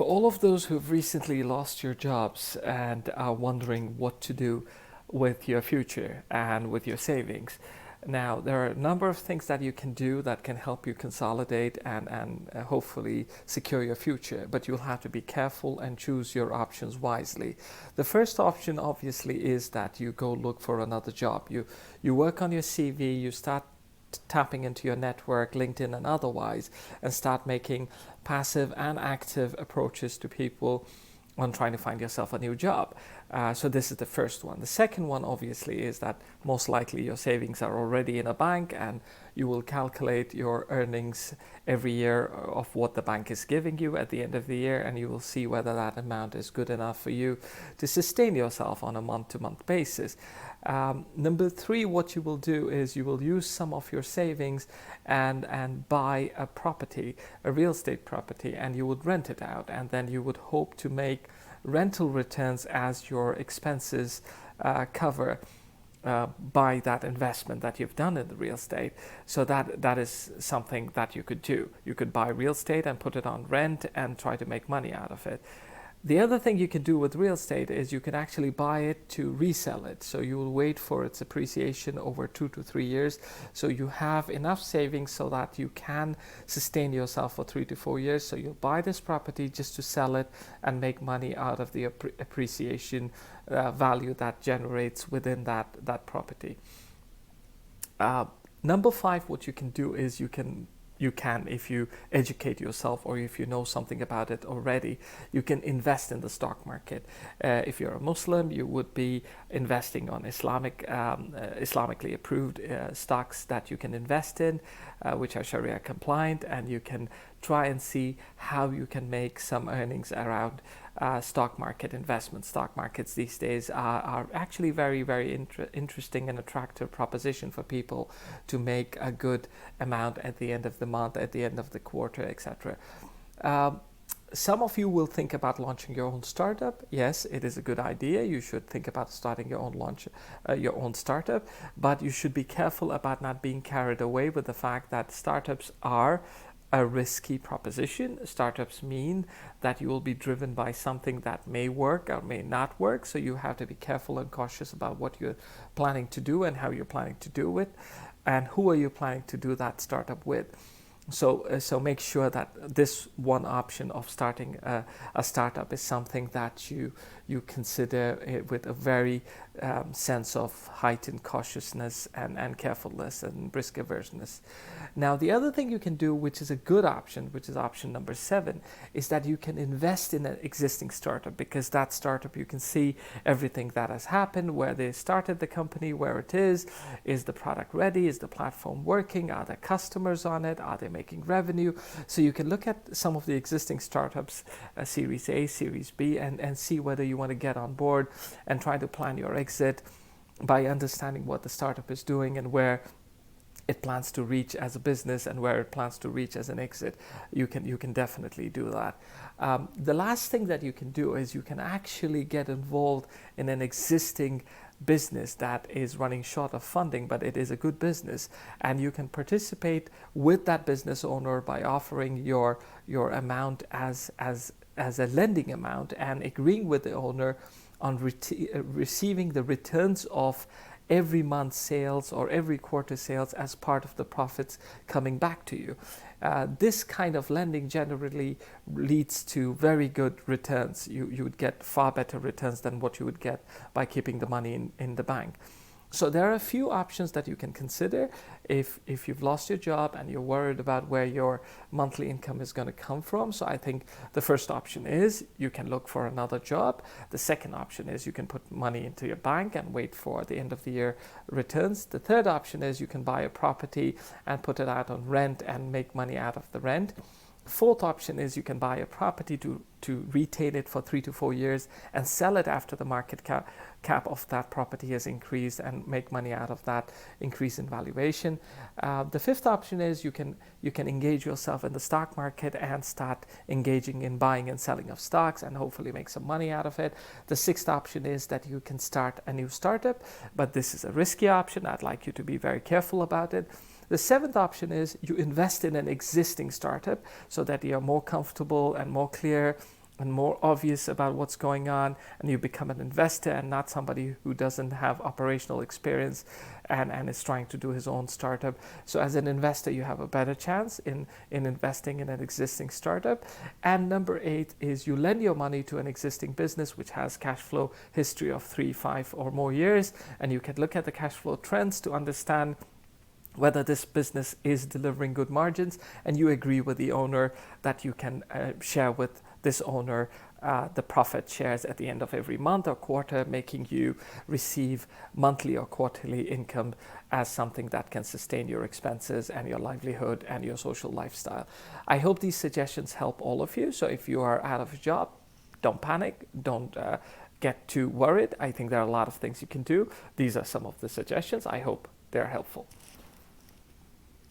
For all of those who've recently lost your jobs and are wondering what to do with your future and with your savings, now there are a number of things that you can do that can help you consolidate and hopefully secure your future, but you'll have to be careful and choose your options wisely. The first option obviously is that you go look for another job. You work on your CV, you start tapping into your network, LinkedIn and otherwise, and start making passive and active approaches to people on trying to find yourself a new job. So this is the first one. The second one obviously is that most likely your savings are already in a bank, and you will calculate your earnings every year of what the bank is giving you at the end of the year, and you will see whether that amount is good enough for you to sustain yourself on a month-to-month basis. Number three, what you will do is you will use some of your savings and buy a property, a real estate property, and you would rent it out, and then you would hope to make rental returns as your expenses cover by that investment that you've done in the real estate. So that is something that you could do. You could buy real estate and put it on rent and try to make money out of it. The other thing you can do with real estate is you can actually buy it to resell it. So you will wait for its appreciation over 2 to 3 years. So you have enough savings so that you can sustain yourself for 3 to 4 years. So you'll buy this property just to sell it and make money out of the appreciation value that generates within that property. Number 5, what you can do is you can, if you educate yourself or if you know something about it already, you can invest in the stock market. If you're a Muslim, you would be investing on Islamically approved stocks that you can invest in, which are Sharia compliant, and you can try and see how you can make some earnings around stock market investments. Stock markets these days are actually very, very interesting and attractive proposition for people to make a good amount at the end of the month, at the end of the quarter, etc. Some of you will think about launching your own startup. Yes, it is a good idea. You should think about starting your own startup, but you should be careful about not being carried away with the fact that startups are a risky proposition. Startups mean that you will be driven by something that may work or may not work. So you have to be careful and cautious about what you're planning to do and how you're planning to do it, and who are you planning to do that startup with. So make sure that this one option of starting a startup is something that you consider with a very sense of heightened cautiousness and carefulness and risk averseness. Now, the other thing you can do, which is a good option, which is option number 7, is that you can invest in an existing startup, because that startup, you can see everything that has happened, where they started the company, where it is the product ready, is the platform working, are there customers on it, are they making revenue? So you can look at some of the existing startups, Series A, Series B, and see whether you want to get on board and try to plan your exit by understanding what the startup is doing and where it plans to reach as a business and where it plans to reach as an exit. You can definitely do that. The last thing that you can do is you can actually get involved in an existing business that is running short of funding, but it is a good business, and you can participate with that business owner by offering your amount as a lending amount and agreeing with the owner on receiving the returns of every month's sales or every quarter sales as part of the profits coming back to you. This kind of lending generally leads to very good returns. You would get far better returns than what you would get by keeping the money in the bank. So there are a few options that you can consider if you've lost your job and you're worried about where your monthly income is going to come from. So I think the first option is you can look for another job. The second option is you can put money into your bank and wait for the end of the year returns. The third option is you can buy a property and put it out on rent and make money out of the rent. Fourth option is you can buy a property to retain it for 3 to 4 years and sell it after the market cap of that property has increased and make money out of that increase in valuation. The fifth option is you can engage yourself in the stock market and start engaging in buying and selling of stocks and hopefully make some money out of it. The sixth option is that you can start a new startup, but this is a risky option. I'd like you to be very careful about it. The seventh option is you invest in an existing startup so that you're more comfortable and more clear and more obvious about what's going on, and you become an investor and not somebody who doesn't have operational experience and is trying to do his own startup. So as an investor, you have a better chance in investing in an existing startup. And number 8 is you lend your money to an existing business which has cash flow history of 3, 5 or more years, and you can look at the cash flow trends to understand whether this business is delivering good margins, and you agree with the owner that you can share with this owner the profit shares at the end of every month or quarter, making you receive monthly or quarterly income as something that can sustain your expenses and your livelihood and your social lifestyle. I hope these suggestions help all of you. So if you are out of a job, don't panic, don't get too worried. I think there are a lot of things you can do. These are some of the suggestions. I hope they're helpful.